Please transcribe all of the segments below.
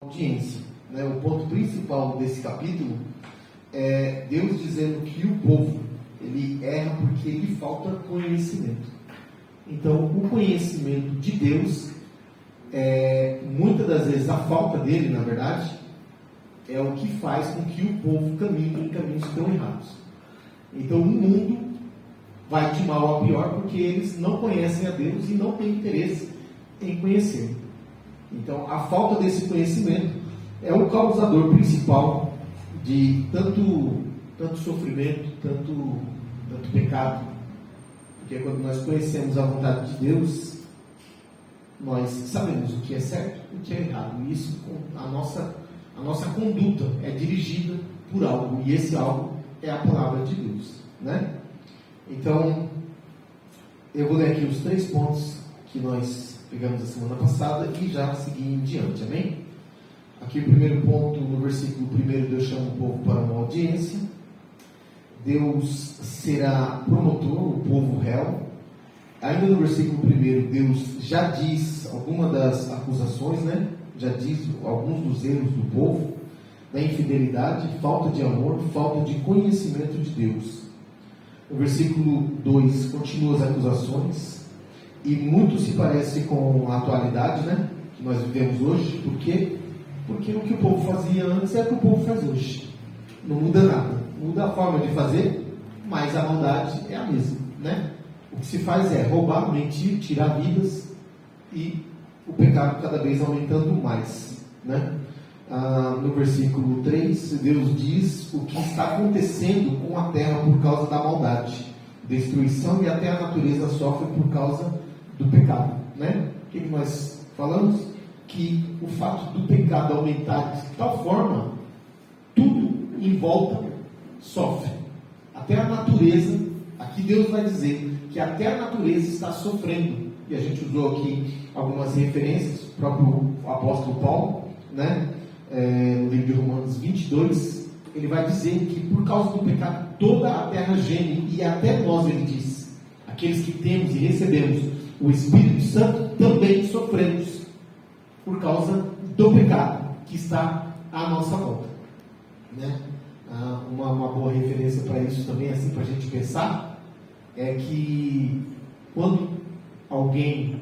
audiência, né? O ponto principal desse capítulo é Deus dizendo que o povo ele erra porque lhe falta conhecimento. Então, o conhecimento de Deus, muitas das vezes a falta dele, na verdade, é o que faz com que o povo caminhe em caminhos tão errados. Então, o mundo vai de mal a pior porque eles não conhecem a Deus e não têm interesse em conhecer. Então, a falta desse conhecimento é o causador principal de tanto sofrimento, tanto pecado. Porque quando nós conhecemos a vontade de Deus, nós sabemos o que é certo e o que é errado. E isso, a nossa conduta é dirigida por algo. E esse algo é a palavra de Deus, né? Então, eu vou ler aqui os 3 pontos que nós pegamos a semana passada e já seguir em diante, amém? Aqui o primeiro ponto, no versículo 1, Deus chama o povo para uma audiência. Deus será promotor, o povo réu. Ainda no versículo 1, Deus já diz algumas das acusações, né? Já diz alguns dos erros do povo, da infidelidade, falta de amor, falta de conhecimento de Deus. No versículo 2, continua as acusações, e muito se parece com a atualidade, né? Que nós vivemos hoje. Por quê? Porque o que o povo fazia antes é o que o povo faz hoje. Não muda nada. Muda a forma de fazer, mas a maldade é a mesma, né? O que se faz é roubar, mentir, tirar vidas e o pecado cada vez aumentando mais, né? No versículo 3, Deus diz o que está acontecendo com a terra por causa da maldade, destruição, e até a natureza sofre por causa do pecado, né? O que nós falamos? Que o fato do pecado aumentar de tal forma, tudo em volta sofre. Até a natureza, aqui Deus vai dizer que até a natureza está sofrendo. E a gente usou aqui algumas referências, o próprio apóstolo Paulo, né? No livro de Romanos 22, ele vai dizer que por causa do pecado toda a terra geme, e até nós, ele diz, aqueles que temos e recebemos o Espírito Santo, também sofremos por causa do pecado que está à nossa volta, né? Uma boa referência para isso também, assim, para a gente pensar, é que quando alguém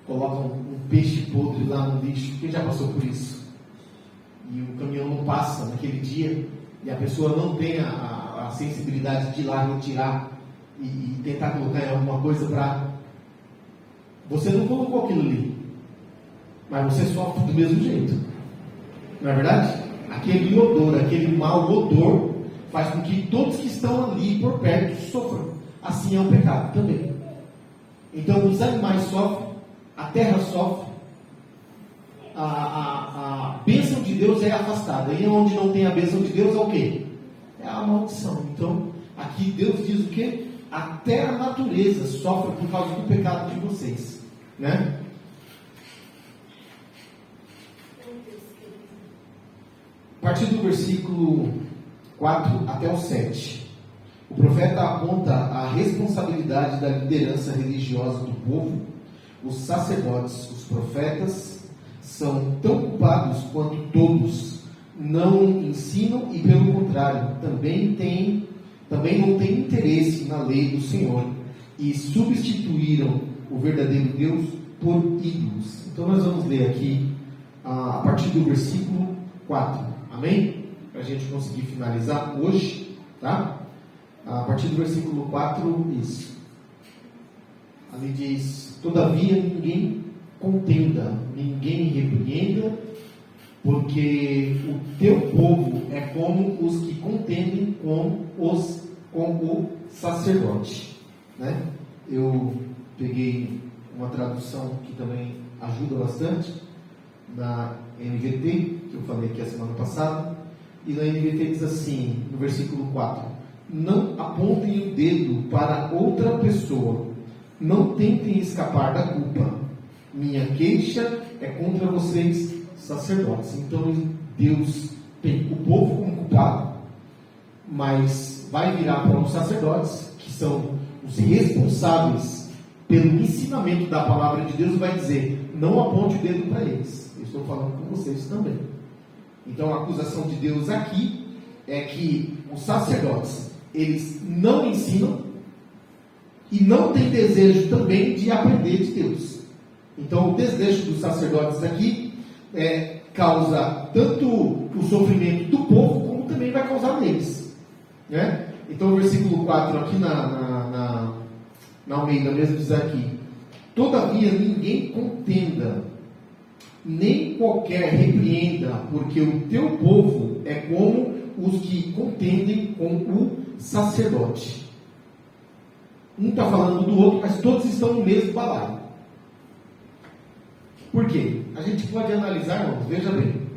coloca um peixe podre lá no lixo, quem já passou por isso? E o caminhão não passa naquele dia, e a pessoa não tem a sensibilidade de ir lá retirar e tentar colocar em alguma coisa para... Você não colocou aquilo ali, mas você sofre do mesmo jeito, não é verdade? Aquele odor, aquele mau odor faz com que todos que estão ali por perto sofram. Assim é o pecado também. Então os animais sofrem, a terra sofre, a bênção de Deus é afastada. E onde não tem a bênção de Deus é o quê? É a maldição. Então aqui Deus diz o quê? Até a natureza sofre por causa do pecado de vocês, né? A partir do versículo 4 até o 7, o profeta aponta a responsabilidade da liderança religiosa do povo. Os sacerdotes, os profetas, são tão culpados quanto todos. Não ensinam e, pelo contrário, também não têm interesse na lei do Senhor e substituíram o verdadeiro Deus por ídolos. Então nós vamos ler aqui a partir do versículo 4. Amém? Para a gente conseguir finalizar hoje, tá? A partir do versículo 4, isso. Ali diz: todavia ninguém contenda, ninguém repreenda, porque o teu povo é como os que contendem com o sacerdote, né? Eu peguei uma tradução que também ajuda bastante, na NVT, que eu falei aqui a semana passada, e na NVT diz assim, no versículo 4: não apontem o dedo para outra pessoa, não tentem escapar da culpa, minha queixa é contra vocês, sacerdotes. Então Deus tem o povo como culpado, mas vai virar para os sacerdotes, que são os responsáveis pelo ensinamento da palavra de Deus, e vai dizer: não aponte o dedo para eles. estou falando com vocês também. Então a acusação de Deus aqui é que os sacerdotes, eles não ensinam e não têm desejo também de aprender de Deus. Então o desejo dos sacerdotes aqui causa tanto o sofrimento do povo, como também vai causar neles. Né? Então o versículo 4 aqui na Almeida mesmo diz aqui: todavia ninguém contenda, nem qualquer repreenda, porque o teu povo é como os que contendem com o sacerdote. Um está falando do outro, mas todos estão no mesmo balaio. Por quê? A gente pode analisar, irmãos, veja bem.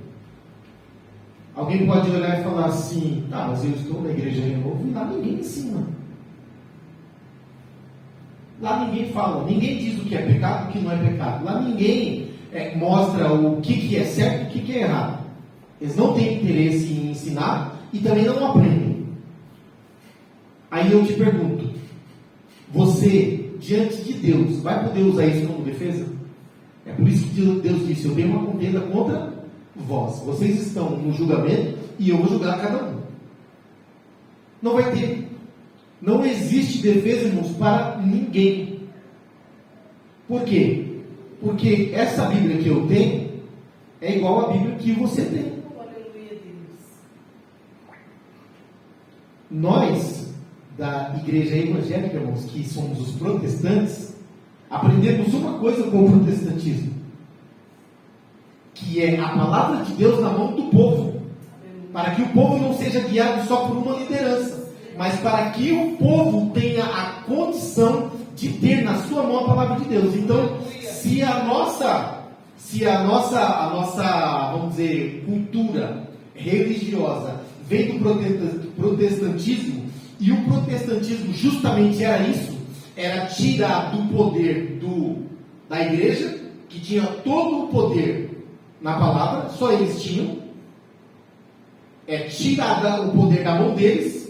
Alguém pode olhar e falar assim: ah, mas eu estou na igreja Renovo e lá ninguém ensina. Lá ninguém fala, ninguém diz o que é pecado e o que não é pecado. Lá ninguém mostra o que é certo e o que é errado. Eles não têm interesse em ensinar e também não aprendem. Aí eu te pergunto: você, diante de Deus, vai poder usar isso como defesa? É por isso que Deus disse: eu tenho uma contenda contra vós. Vocês estão no julgamento e eu vou julgar cada um. Não vai ter. Não existe defesa, irmãos, para ninguém. Por quê? Porque essa Bíblia que eu tenho é igual à Bíblia que você tem. Nós, da igreja evangélica, irmãos, que somos os protestantes, aprendemos uma coisa com o protestantismo, que é a palavra de Deus na mão do povo, para que o povo não seja guiado só por uma liderança, mas para que o povo tenha a condição de ter na sua mão a palavra de Deus. Então, se a nossa, vamos dizer, cultura religiosa vem do protestantismo, e o protestantismo justamente era isso, era tirar do poder da igreja, que tinha todo o poder na palavra, só eles tinham, tirar o poder da mão deles,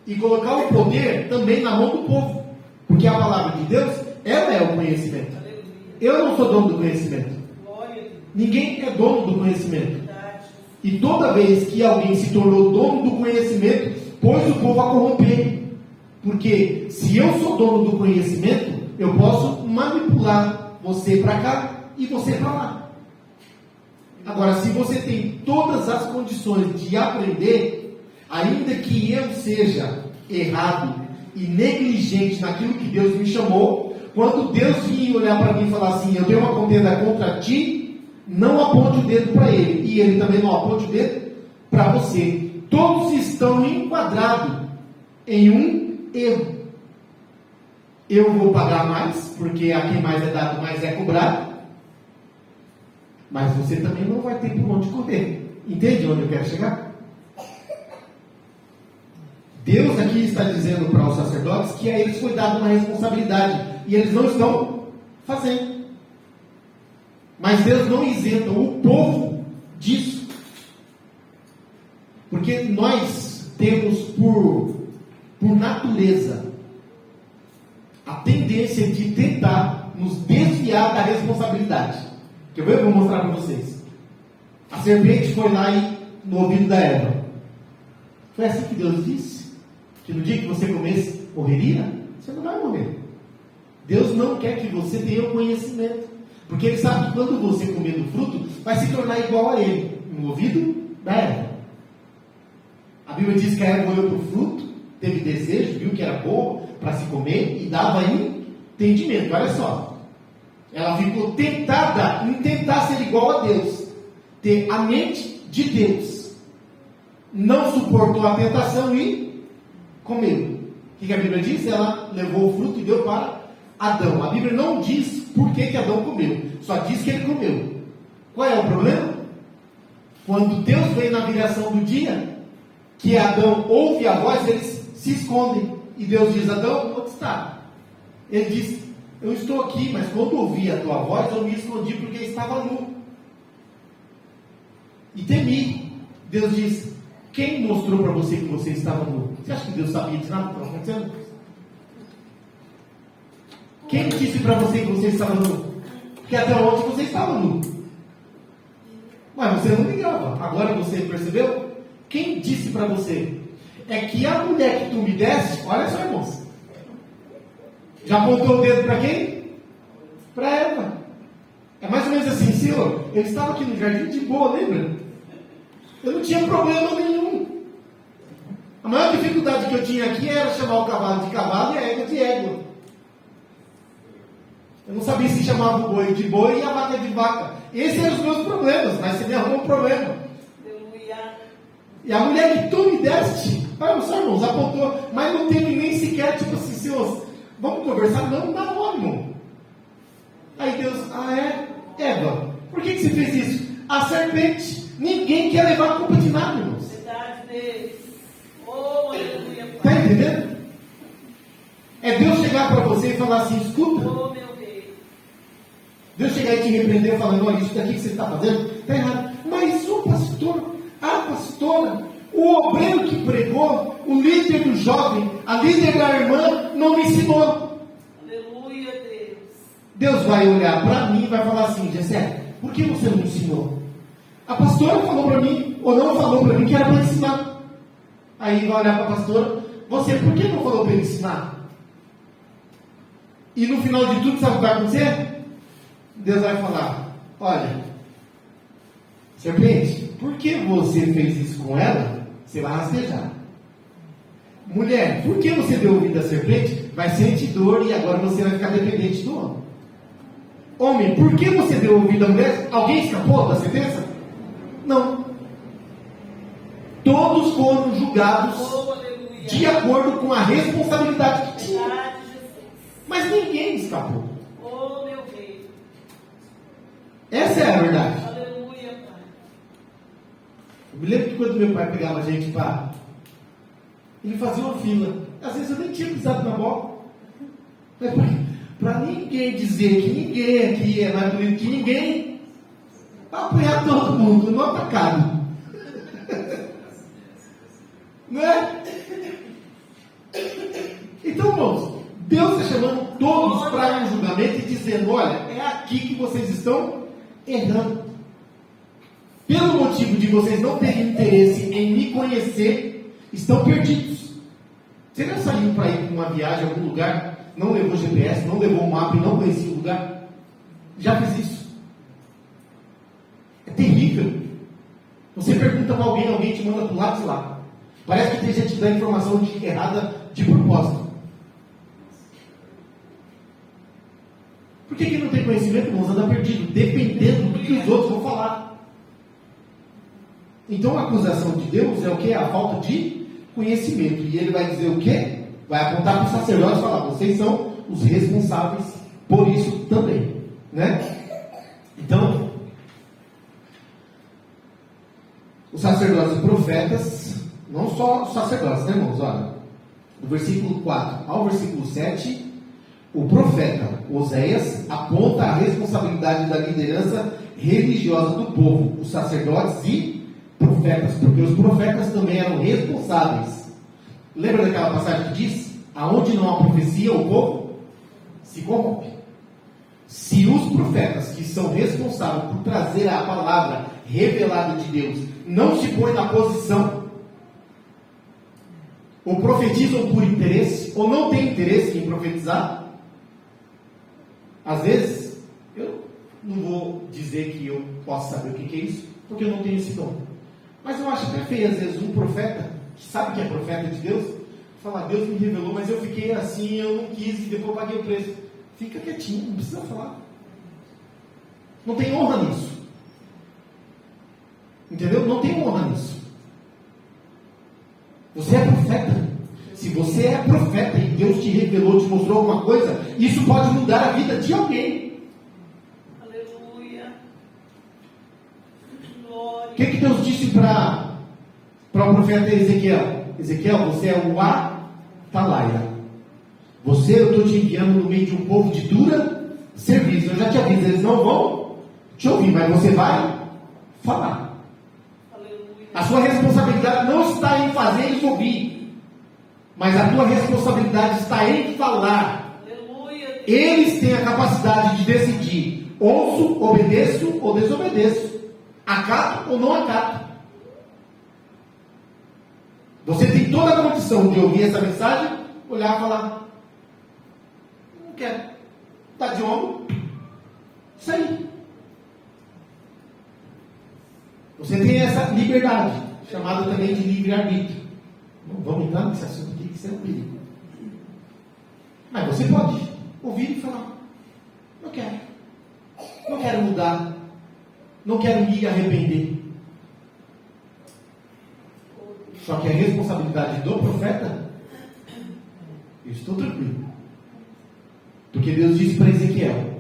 e colocar o poder também na mão do povo, porque a palavra de Deus, ela é o conhecimento. Eu não sou dono do conhecimento, ninguém é dono do conhecimento, e toda vez que alguém se tornou dono do conhecimento, pôs o povo a corromper, porque se eu sou dono do conhecimento, eu posso manipular você para cá e você para lá. Agora, se você tem todas as condições de aprender, ainda que eu seja errado e negligente naquilo que Deus me chamou, quando Deus vir olhar para mim e falar assim: eu tenho uma contenda contra ti, não aponte o dedo para ele, e ele também não aponte o dedo para você. Todos estão enquadrados em um erro. Eu vou pagar mais, porque a quem mais é dado, mais é cobrado. Mas você também não vai ter por onde correr. Entende onde eu quero chegar? Deus aqui está dizendo para os sacerdotes que a eles foi dada uma responsabilidade, e eles não estão fazendo. Mas Deus não isenta o povo disso. Porque nós temos por natureza a tendência de tentar nos desviar da responsabilidade. Quer ver? Eu vou mostrar para vocês. A serpente foi lá no ouvido da Eva. Foi assim que Deus disse? Que no dia que você comesse, morreria? Você não vai morrer. Deus não quer que você tenha o conhecimento, porque Ele sabe que quando você comer do fruto, vai se tornar igual a Ele, no ouvido da Eva. A Bíblia diz que a Eva olhou para o fruto, teve desejo, viu que era bom para se comer e dava entendimento. Olha só, ela ficou tentada em tentar ser igual a Deus, ter a mente de Deus. Não suportou a tentação e comeu. O que a Bíblia diz? Ela levou o fruto e deu para Adão. A Bíblia não diz por que Adão comeu, só diz que ele comeu. Qual é o problema? Quando Deus vem na viração do dia, que Adão ouve a voz, eles se escondem. E Deus diz: Adão, onde está? Ele diz: eu estou aqui, mas quando ouvi a tua voz, eu me escondi porque estava nu. E temi. Deus diz: quem mostrou para você que você estava nu? Você acha que Deus sabia de nada que estava acontecendo? Quem disse para você que você estava nu? Porque até ontem você estava nu. Mas você não ligava. Agora você percebeu? Quem disse para você? É que a mulher que tu me deste, olha só, irmãos. Já apontou o dedo para quem? Para Eva. É mais ou menos assim, Senhor, eu estava aqui no jardim de boa, lembra? Eu não tinha problema nenhum. A maior dificuldade que eu tinha aqui era chamar o cavalo de cavalo e a égua de égua. Eu não sabia se chamava o boi de boi e a vaca de vaca. Esses eram os meus problemas, mas você me arrumou um problema. Aleluia. E a mulher que tu me deste, olha só, irmãos, apontou, mas não teve nem sequer, tipo assim, Senhor, vamos conversar? Não, dá nome, irmão. Aí Deus, Eva, por que você fez isso? A serpente, ninguém quer levar a culpa de nada, irmãos. Verdade deles. Oh, aleluia. Está entendendo? É Deus chegar para você e falar assim, escuta. Oh, meu Deus. Deus chegar e te repreender falando, olha, isso daqui que você está fazendo está errado. Mas o pastor, a pastora, o obreiro que pregou, o líder do jovem, a líder da irmã, não me ensinou. Deus vai olhar para mim e vai falar assim, Gessé, por que você não me ensinou? A pastora falou para mim, ou não falou para mim que era para ensinar. Aí vai olhar para a pastora, você por que não falou para ele ensinar? E no final de tudo, sabe o que vai acontecer? Deus vai falar, olha, serpente, por que você fez isso com ela? Você vai rastejar. Mulher, por que você deu ouvido à serpente? Vai sentir dor e agora você vai ficar dependente do homem. Homem, por que você deu ouvido à mulher? Alguém escapou da sentença? Não. Todos foram julgados de acordo com a responsabilidade que tinham. Mas ninguém escapou. Essa é a verdade. Eu me lembro que quando meu pai pegava a gente para... Ele fazia uma fila. Às vezes eu nem tinha pisado na bola. Mas para ninguém dizer que ninguém aqui é mais bonito que ninguém, para apanhar todo mundo, no atacado. Não é? Então, irmãos, Deus está chamando todos para um julgamento e dizendo, olha, é aqui que vocês estão errando. Pelo motivo de vocês não terem interesse em me conhecer, estão perdidos. Você já saiu para ir para uma viagem a algum lugar, não levou GPS, não levou um mapa e não conhecia o lugar? Já fiz isso. É terrível. Você pergunta para alguém te manda para o lado de lá. Parece que tem gente que dá informação errada de propósito. Por que não tem conhecimento, irmãos? Anda perdido, dependendo do que os outros vão falar. Então a acusação de Deus é o que? A falta de conhecimento. E ele vai dizer o quê? Vai apontar para os sacerdotes e falar, vocês são os responsáveis por isso também. Né? Então, os sacerdotes e profetas, não só os sacerdotes, né, irmãos? Olha, do versículo 4 ao versículo 7, o profeta Oséias aponta a responsabilidade da liderança religiosa do povo, os sacerdotes e profetas, porque os profetas também eram responsáveis. Lembra daquela passagem que diz, aonde não há profecia, o povo se corrompe. Se os profetas que são responsáveis por trazer a palavra revelada de Deus não se põem na posição, ou profetizam por interesse, ou não têm interesse em profetizar, às vezes, eu não vou dizer que eu posso saber o que é isso, porque eu não tenho esse dom. Mas eu acho até feio, às vezes, um profeta, que sabe que é profeta de Deus, falar, Deus me revelou, mas eu fiquei assim, eu não quis, e depois paguei o preço. Fica quietinho, não precisa falar. Não tem honra nisso. Entendeu? Não tem honra nisso. Você é profeta. Se você é profeta e Deus te revelou, te mostrou alguma coisa, isso pode mudar a vida de alguém. Aleluia. O que Deus disse para o profeta Ezequiel? Ezequiel, você é o Atalaia. Eu estou te enviando no meio de um povo de dura serviço. Eu já te aviso, eles não vão te ouvir, mas você vai falar. Aleluia. A sua responsabilidade não está em fazer eles ouvir, mas a tua responsabilidade está em falar. Aleluia. Eles têm a capacidade de decidir, ouço, obedeço ou desobedeço. Acato ou não acato? Você tem toda a condição de ouvir essa mensagem, olhar e falar: não quero. Está de ombro, isso aí. Você tem essa liberdade, chamada também de livre-arbítrio. Não vamos entrar nesse assunto aqui, que isso é um perigo. Mas você pode ouvir e falar: não quero. Não quero mudar. Não quero me arrepender. Só que a responsabilidade do profeta, eu estou tranquilo. Porque Deus disse para Ezequiel: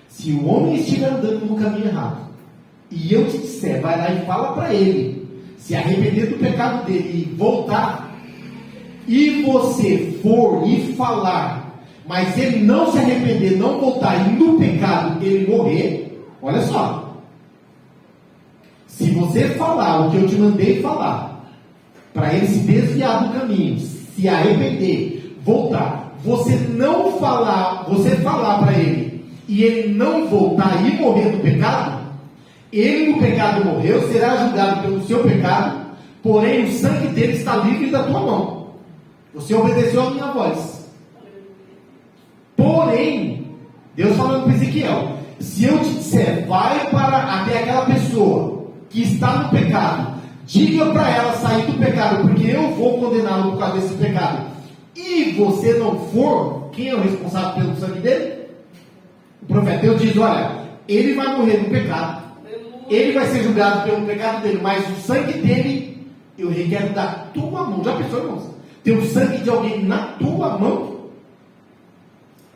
se o homem estiver andando no caminho errado, e eu te disser, vai lá e fala para ele, se arrepender do pecado dele e voltar, e você for e falar, mas ele não se arrepender, não voltar, e no pecado ele morrer, olha só, se você falar o que eu te mandei falar, para ele se desviar do caminho, se arrepender, voltar, você falar para ele, e ele não voltar e morrer do pecado, ele no pecado morreu, será julgado pelo seu pecado, porém o sangue dele está livre da tua mão. Você obedeceu a minha voz. Porém, Deus falando para Ezequiel: se eu te disser, vai para até aquela pessoa que está no pecado, diga para ela sair do pecado, porque eu vou condená-lo por causa desse pecado, e você não for, quem é o responsável pelo sangue dele? O profeta. Deus diz: olha, ele vai morrer no pecado, ele vai ser julgado pelo pecado dele, mas o sangue dele eu requero da tua mão. Já pensou, irmãos? Ter o sangue de alguém na tua mão?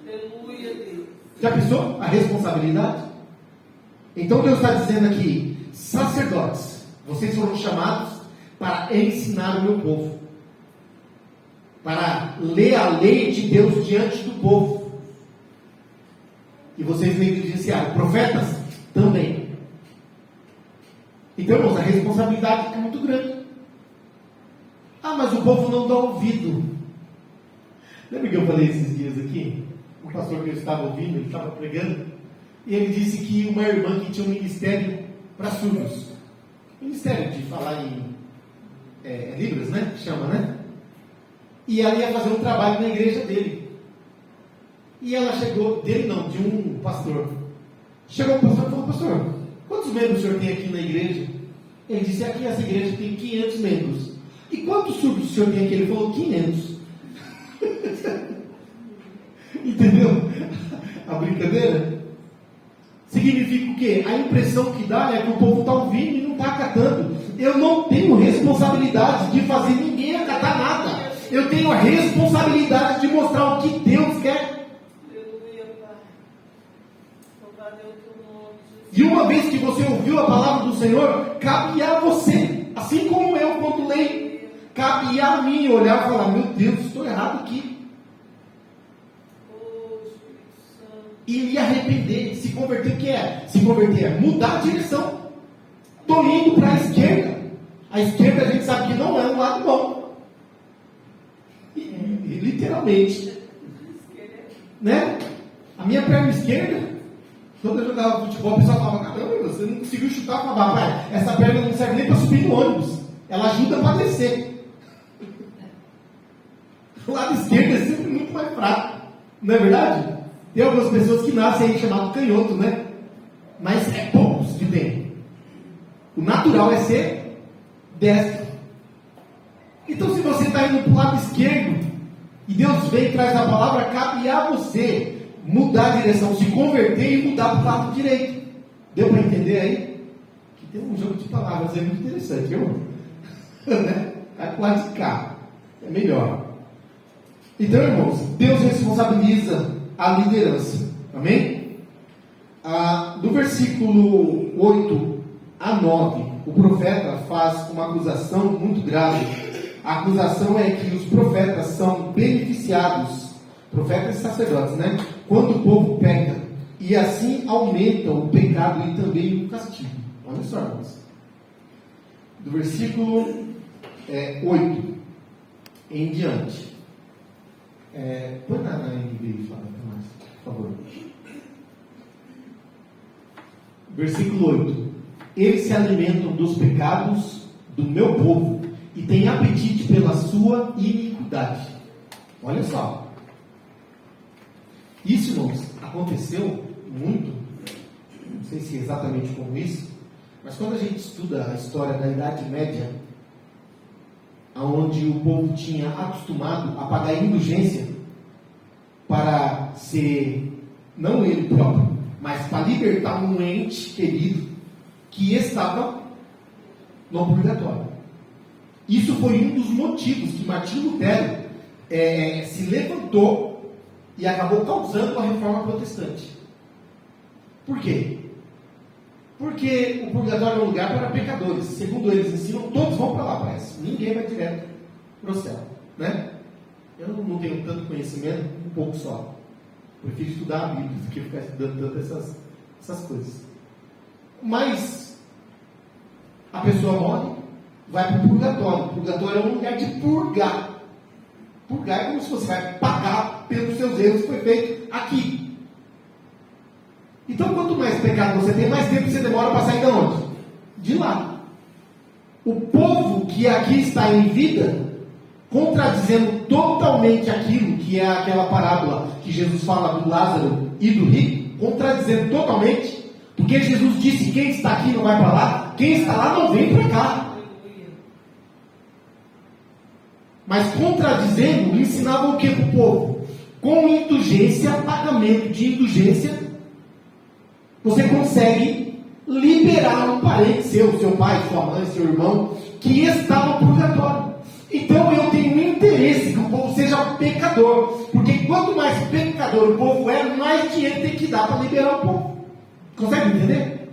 Aleluia, Deus. Já pensou a responsabilidade? Então Deus está dizendo aqui: sacerdotes, vocês foram chamados para ensinar o meu povo, para ler a lei de Deus diante do povo. E vocês negligenciaram. Profetas também. Então, irmãos, a responsabilidade é muito grande. Ah, mas o povo não dá ouvido. Lembra que eu falei esses dias aqui? Um pastor que eu estava ouvindo, ele estava pregando, e ele disse que uma irmã que tinha um ministério para surdos, ministério de falar em Libras, né? Que chama, né? E ela ia fazer um trabalho na igreja dele. E ela chegou, dele não, de um pastor. Chegou o pastor e falou: pastor, quantos membros o senhor tem aqui na igreja? Ele disse: aqui essa igreja tem 500 membros. E quantos surdos o senhor tem aqui? Ele falou: 500. Entendeu? A brincadeira? Significa o quê? A impressão que dá é que o povo está ouvindo e não está acatando. Eu não tenho responsabilidade de fazer ninguém acatar nada. Eu tenho a responsabilidade de mostrar o que Deus quer. Aleluia, Pai. Louvado é o teu nome, Jesus. E uma vez que você ouviu a palavra do Senhor, cabe a você, assim como eu quando leio, cabe a mim olhar e falar: meu Deus, estou errado aqui. Oh, Espírito Santo. E me arrepender. Se converter, o que é? Se converter é mudar a direção. Estou indo para a esquerda. A esquerda a gente sabe que não é um lado bom. E literalmente. Né? A minha perna esquerda, quando eu jogava futebol, o pessoal falava: caramba, você não conseguiu chutar. Eu falava: pai, essa perna não serve nem para subir no ônibus. Ela ajuda para descer. O lado esquerdo é sempre muito mais fraco. Não é verdade? Tem algumas pessoas que nascem aí chamado canhoto, né? Mas é poucos que tem. O natural é ser destro. Então, se você está indo para o lado esquerdo e Deus vem e traz a palavra, cabe a você mudar a direção, se converter e mudar para o lado direito. Deu para entender aí? Que tem um jogo de palavras aí muito interessante, viu? Né? Vai para o lado de cá. É melhor. Então, irmãos, Deus responsabiliza a liderança. Amém? Do versículo 8 a 9, o profeta faz uma acusação muito grave. A acusação é que os profetas são beneficiados, profetas e sacerdotes, né? Quando o povo peca, e assim aumenta o pecado e também o castigo. Olha só, irmãos. Do versículo 8 em diante. Põe na NVI, mais, por favor. Versículo 8. Eles se alimentam dos pecados do meu povo e têm apetite pela sua iniquidade. Olha só. Isso, irmãos, aconteceu muito, não sei se é exatamente como isso, mas quando a gente estuda a história da Idade Média, onde o povo tinha acostumado a pagar indulgência para ser, não ele próprio, mas para libertar um ente querido que estava no purgatório. Isso foi um dos motivos que Martinho Lutero se levantou e acabou causando a reforma protestante. Por quê? Porque o purgatório é um lugar para pecadores. Segundo eles ensinam, todos vão para lá, parece. Ninguém vai direto para o céu, né? Eu não tenho tanto conhecimento, um pouco só. Prefiro estudar a Bíblia do que ficar estudando tanto essas coisas. Mas a pessoa morre, vai para o purgatório. O purgatório é um lugar de purgar. Purgar é como se você vai pagar pelos seus erros que foi feito aqui. Então, quanto mais pecado você tem, mais tempo você demora para sair de onde? De lá. O povo que aqui está em vida, contradizendo totalmente aquilo que é aquela parábola que Jesus fala do Lázaro e do rico, contradizendo totalmente, porque Jesus disse: quem está aqui não vai para lá, quem está lá não vem para cá. Mas contradizendo, ensinava o que para o povo? Com indulgência, pagamento de indulgência, você consegue liberar um parente seu pai, sua mãe, seu irmão, que está no purgatório. Então eu tenho interesse que o povo seja pecador, porque quanto mais pecador o povo é, mais dinheiro tem que dar para liberar o povo. Consegue entender?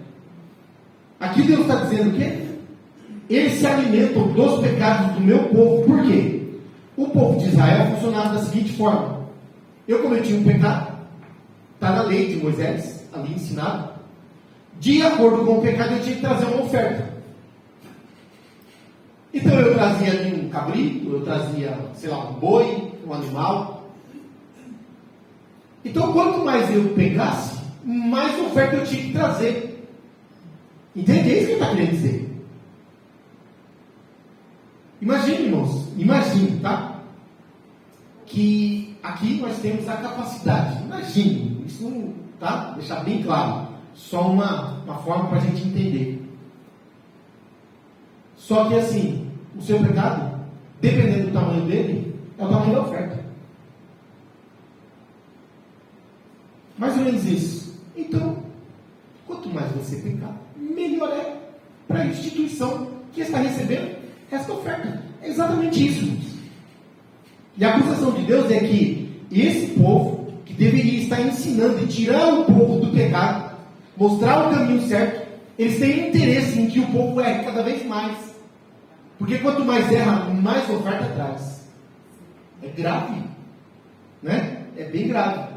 Aqui Deus está dizendo o quê? Eles se alimentam dos pecados do meu povo. Por quê? O povo de Israel funcionava da seguinte forma: eu cometi um pecado, está na lei de Moisés, ali ensinado. De acordo com o pecado, eu tinha que trazer uma oferta. Então eu trazia ali um cabrito, eu trazia, sei lá, um boi, um animal. Então quanto mais eu pegasse, mais oferta eu tinha que trazer. Entende? É isso que ele está querendo dizer. Imagine, irmãos, imagine, tá? Que aqui nós temos a capacidade. Imagine, isso não, tá? Deixar bem claro. Só uma forma para a gente entender. Só que assim, o seu pecado, dependendo do tamanho dele, é o tamanho da oferta. Mais ou menos isso. Então, quanto mais você pecar, melhor é para a instituição que está recebendo esta oferta. É exatamente isso. E a acusação de Deus é que esse povo, que deveria estar ensinando e tirar o povo do pecado, mostrar o caminho certo, eles têm interesse em que o povo erre cada vez mais. Porque quanto mais erra, mais oferta traz. É grave, né? É bem grave.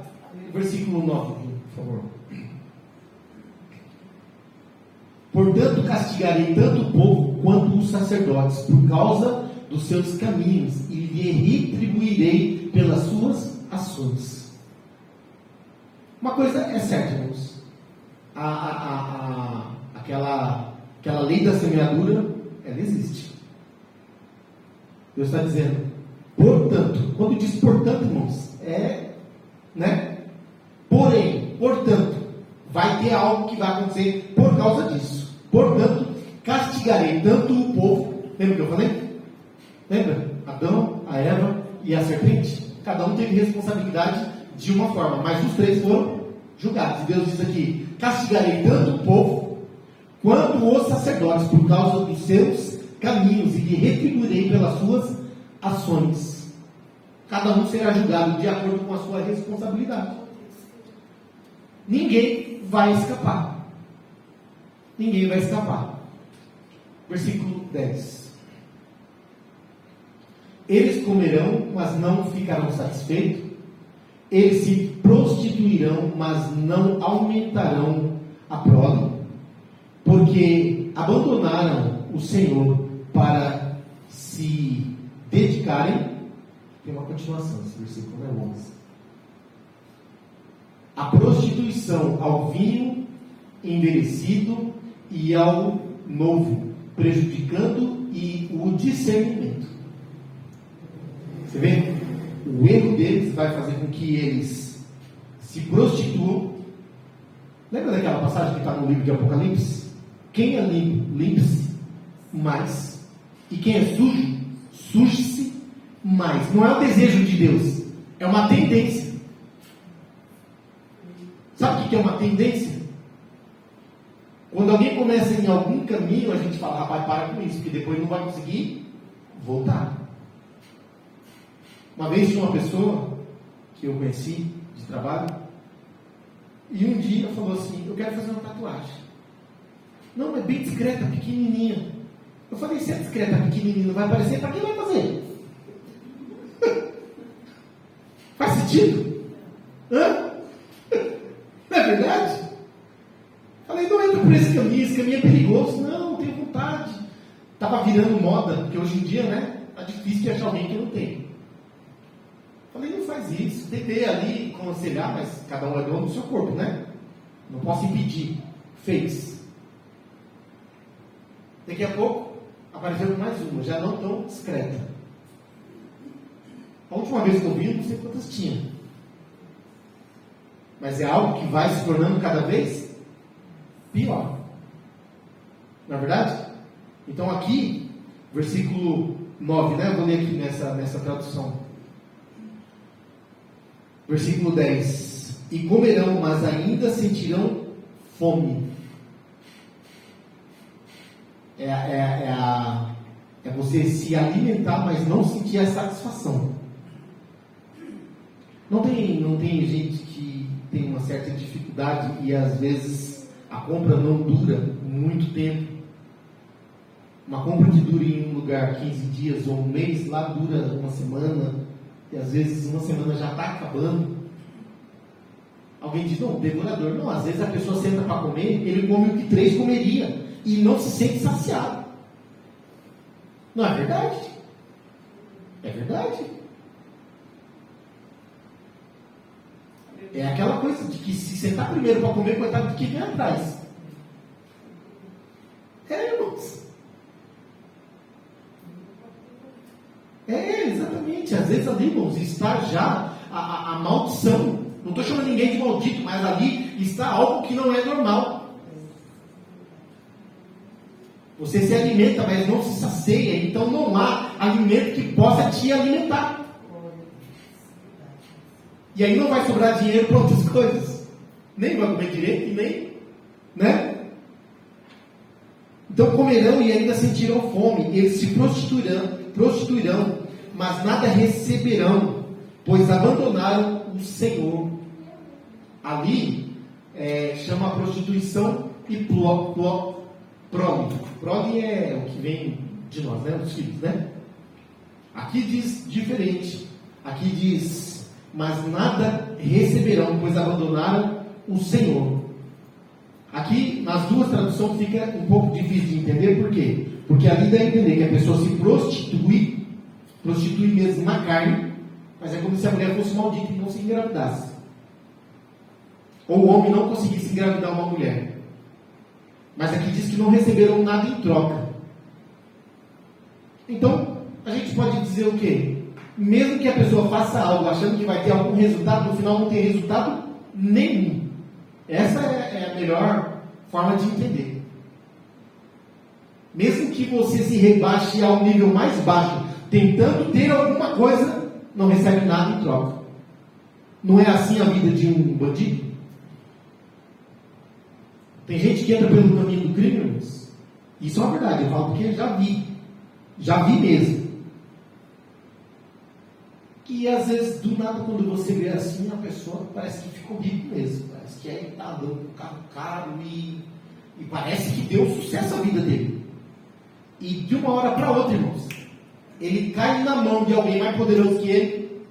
Versículo 9, por favor. Portanto, castigarei tanto o povo quanto os sacerdotes por causa dos seus caminhos e lhe retribuirei pelas suas ações. Uma coisa é certa, irmãos. Aquela lei da semeadura, ela existe. Deus está dizendo, portanto, quando diz portanto, irmãos, né? Porém, portanto, vai ter algo que vai acontecer por causa disso. Portanto, castigarei tanto o povo. Lembra que eu falei? Lembra? Adão, a Eva e a serpente. Cada um teve responsabilidade de uma forma, mas os três foram julgados. E Deus diz aqui: castigarei tanto o povo quanto os sacerdotes por causa dos seus caminhos e lhe retribuirei pelas suas ações. Cada um será julgado de acordo com a sua responsabilidade. Ninguém vai escapar. Ninguém vai escapar. Versículo 10. Eles comerão, mas não ficarão satisfeitos. Eles se prostituirão, mas não aumentarão a prole. Porque abandonaram o Senhor para se dedicarem. Tem uma continuação, esse versículo é 11. A prostituição ao vinho envelhecido e ao novo, prejudicando e o discernimento. Você vê? O erro deles vai fazer com que eles se prostituam. Lembra daquela passagem que está no livro de Apocalipse? Quem é limpo, limpe-se mais. E quem é sujo, suje-se mais. Não é o desejo de Deus, é uma tendência. Sabe o que é uma tendência? Quando alguém começa em algum caminho, a gente fala, rapaz, para com isso, porque depois não vai conseguir voltar. Uma vez tinha uma pessoa que eu conheci de trabalho, e um dia falou assim, eu quero fazer uma tatuagem. Não, é bem discreta, pequenininha. Eu falei, se é discreta, pequenininha, não vai aparecer, para quem vai fazer? Faz sentido? Hã? Não é verdade? Falei, não entra por esse caminho é perigoso. Não tenho vontade. Estava virando moda, porque hoje em dia, né, é difícil de achar alguém que não tem. Falei, não faz isso. Tentei ali aconselhar, mas cada um é dono do seu corpo, né? Não posso impedir. Fez. Daqui a pouco, apareceu mais uma, já não tão discreta. A última vez que eu vi, não sei quantas tinha. Mas é algo que vai se tornando cada vez pior. Não é verdade? Então aqui, versículo 9, né? Eu vou ler aqui nessa tradução. Versículo 10. E comerão, mas ainda sentirão fome. É você se alimentar, mas não sentir a satisfação. Não tem gente que tem uma certa dificuldade e às vezes a compra não dura muito tempo. Uma compra que dura em um lugar 15 dias ou um mês, lá dura uma semana, e às vezes uma semana já está acabando. Alguém diz, não, devorador. Não, às vezes a pessoa senta para comer, ele come o que 3 comeria e não se sente saciado. Não é verdade? É verdade. É aquela coisa de que se sentar primeiro para comer, coitado de quem vem atrás. Irmãos. Exatamente. Às vezes ali, irmãos, está já a maldição. Não estou chamando ninguém de maldito, mas ali está algo que não é normal. Você se alimenta, mas não se sacia. Então não há alimento que possa te alimentar. E aí não vai sobrar dinheiro para outras coisas. Nem vai comer direito e nem, né? Então comerão e ainda sentirão fome. Eles se prostituirão, mas nada receberão, pois abandonaram o Senhor. Ali chama a prostituição e prole. Prole é o que vem de nós, né? Os filhos, né? Aqui diz diferente. Aqui diz, mas nada receberão, pois abandonaram o Senhor. Aqui, nas duas traduções, fica um pouco difícil de entender. Por quê? Porque ali dá a entender que a pessoa se prostitui mesmo na carne, mas é como se a mulher fosse maldita e não se engravidasse. Ou o homem não conseguisse engravidar uma mulher. Mas aqui diz que não receberam nada em troca. Então, a gente pode dizer o quê? Mesmo que a pessoa faça algo achando que vai ter algum resultado, no final não tem resultado nenhum. Essa é a melhor forma de entender. Mesmo que você se rebaixe ao nível mais baixo, tentando ter alguma coisa, não recebe nada em troca. Não é assim a vida de um bandido? Tem gente que entra pelo caminho do crime, irmãos. Isso é uma verdade, eu falo porque já vi mesmo. E às vezes, do nada, quando você vê assim, a pessoa parece que ficou rico mesmo. Parece que ele está dando um carro caro e parece que deu sucesso à vida dele. E de uma hora para outra, irmãos, ele cai na mão de alguém mais poderoso que ele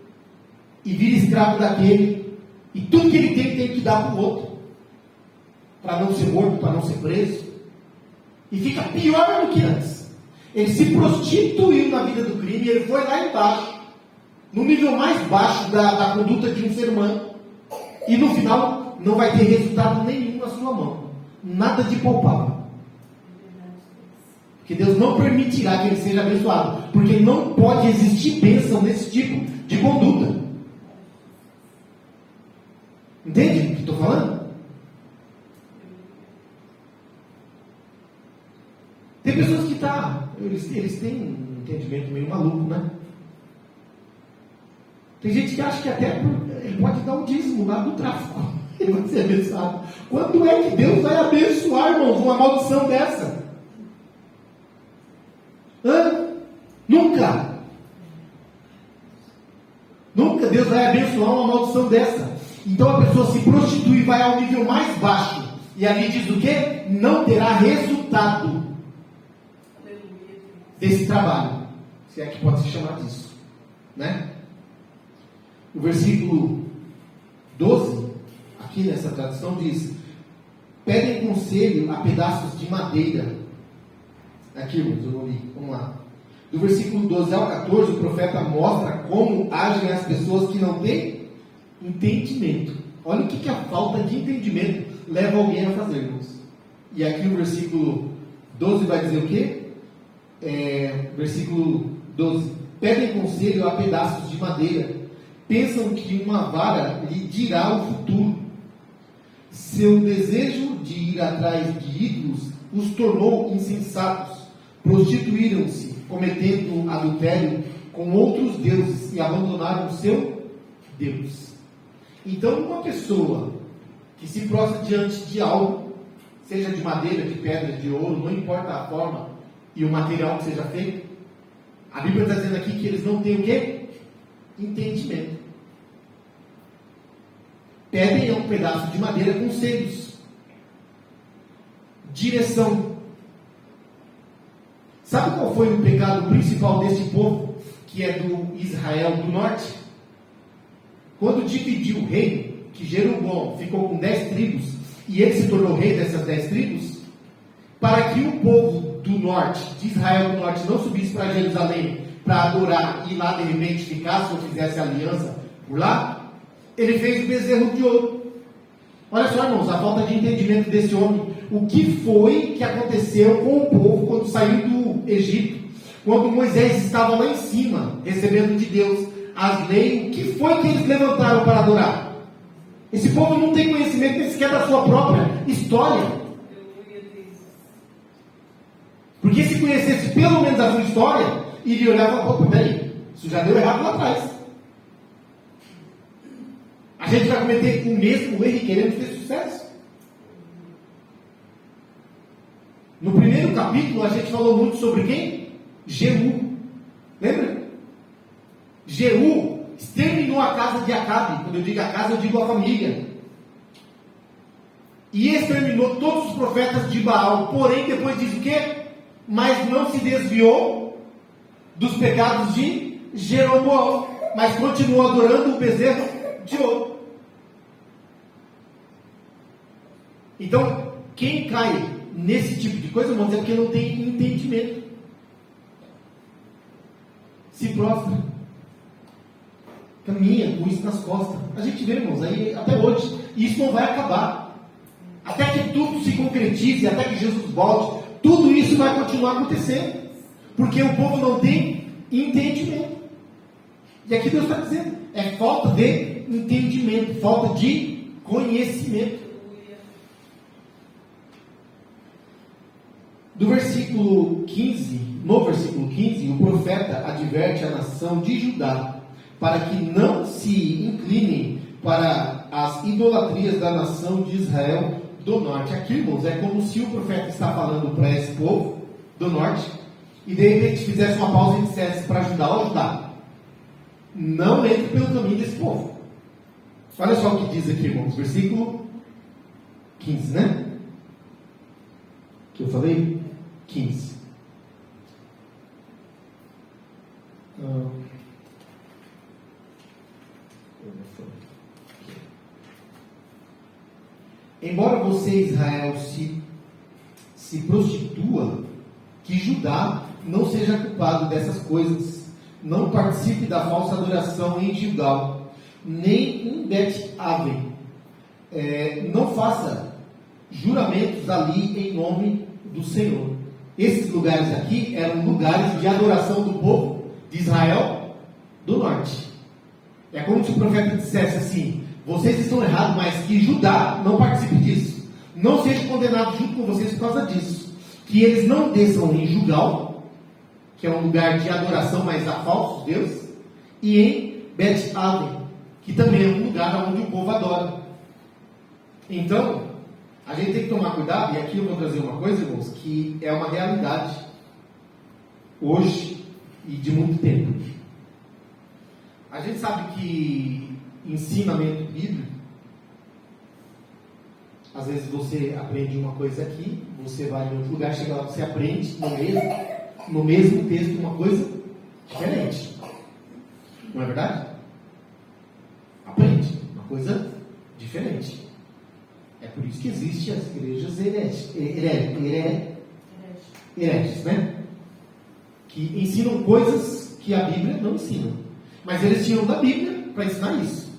e vira escravo daquele. E tudo que ele tem que dar para o outro. Para não ser morto, para não ser preso. E fica pior do que antes. Ele se prostituiu na vida do crime, ele foi lá embaixo, no nível mais baixo da conduta de um ser humano, e no final não vai ter resultado nenhum na sua mão, nada de palpável. Porque Deus não permitirá que ele seja abençoado. Porque não pode existir bênção nesse tipo de conduta. Entende o que estou falando? Tem pessoas que eles têm um entendimento meio maluco, né? Tem gente que acha que até ele pode dar o dízimo lá do tráfico. Ele vai ser abençoado. Quando é que Deus vai abençoar, irmãos, uma maldição dessa? Nunca! Nunca Deus vai abençoar uma maldição dessa. Então a pessoa se prostitui e vai ao nível mais baixo. E ali diz o quê? Não terá resultado desse trabalho. Se é que pode se chamar disso. Né? O versículo 12, aqui nessa tradução, diz: pedem conselho a pedaços de madeira. Aqui, irmãos, eu vou ler. Vamos lá. Do versículo 12 ao 14, o profeta mostra como agem as pessoas que não têm entendimento. Olha o que a falta de entendimento leva alguém a fazer, irmãos. E aqui o versículo 12 vai dizer o quê? Versículo 12: pedem conselho a pedaços de madeira, pensam que uma vara lhe dirá o futuro. Seu desejo de ir atrás de ídolos os tornou insensatos. Prostituíram-se, cometendo adultério com outros deuses, e abandonaram o seu Deus. Então, uma pessoa que se prostra diante de algo, seja de madeira, de pedra, de ouro, não importa a forma e o material que seja feito, a Bíblia está dizendo aqui que eles não têm o quê? Entendimento. Pedem um pedaço de madeira conselhos, direção. Sabe qual foi o pecado principal desse povo, que é do Israel do norte? Quando dividiu o reino, que Jeroboão ficou com 10 tribos, e ele se tornou rei dessas 10 tribos, para que o povo do norte, de Israel do norte, não subisse para Jerusalém para adorar e lá de repente ficasse ou fizesse aliança por lá, ele fez o bezerro de ouro. Olha só, irmãos, a falta de entendimento desse homem. O que foi que aconteceu com o povo quando saiu do Egito? Quando Moisés estava lá em cima, recebendo de Deus as leis, o que foi que eles levantaram para adorar? Esse povo não tem conhecimento nem sequer da sua própria história. Porque se conhecesse pelo menos a sua história, iria olhar e falar: opa, peraí, isso já deu errado lá atrás. A gente vai cometer o mesmo erro e queremos ter sucesso. No primeiro capítulo a gente falou muito sobre quem? Jeú. Lembra? Jeú exterminou a casa de Acabe. Quando eu digo a casa, eu digo a família. E exterminou todos os profetas de Baal. Porém, depois diz o quê? Mas não se desviou dos pecados de Jeroboão, mas continuou adorando o bezerro de ouro. Então, quem cai nesse tipo de coisa, vamos dizer, porque não tem entendimento, se prostra, caminha com isso nas costas. A gente vê, irmãos, aí até hoje, e isso não vai acabar, até que tudo se concretize, até que Jesus volte. Tudo isso vai continuar acontecendo, porque o povo não tem entendimento. E aqui Deus está dizendo, é falta de entendimento, falta de conhecimento. No versículo 15, o profeta adverte a nação de Judá para que não se inclinem para as idolatrias da nação de Israel do norte. Aqui, irmãos, é como se o profeta está falando para esse povo do norte e de repente fizesse uma pausa e dissesse para Judá: ó Judá, não entre pelo caminho desse povo. Olha só o que diz aqui, irmãos, versículo 15, né? Que eu falei? 15. Embora você, Israel, se prostitua, que Judá não seja culpado dessas coisas. Não participe da falsa adoração em Gilgal, nem em Bet-Aven. Não faça juramentos ali em nome do Senhor. Esses lugares aqui eram lugares de adoração do povo de Israel do norte. É como se o profeta dissesse assim: vocês estão errados, mas que Judá não participe disso. Não seja condenado junto com vocês por causa disso. Que eles não desçam em Jugal, que é um lugar de adoração, mas a falsos deuses, e em Bet-Aven, que também é um lugar onde o povo adora. Então, a gente tem que tomar cuidado, e aqui eu vou trazer uma coisa, irmãos, que é uma realidade hoje e de muito tempo. A gente sabe que ensinamento bíblico, às vezes você aprende uma coisa aqui, você vai em outro lugar, chega lá, você aprende no mesmo texto uma coisa diferente. Não é verdade? Aprende uma coisa diferente. É por isso que existem as igrejas hereges, né? Que ensinam coisas que a Bíblia não ensina. Mas eles tiram da Bíblia para ensinar isso.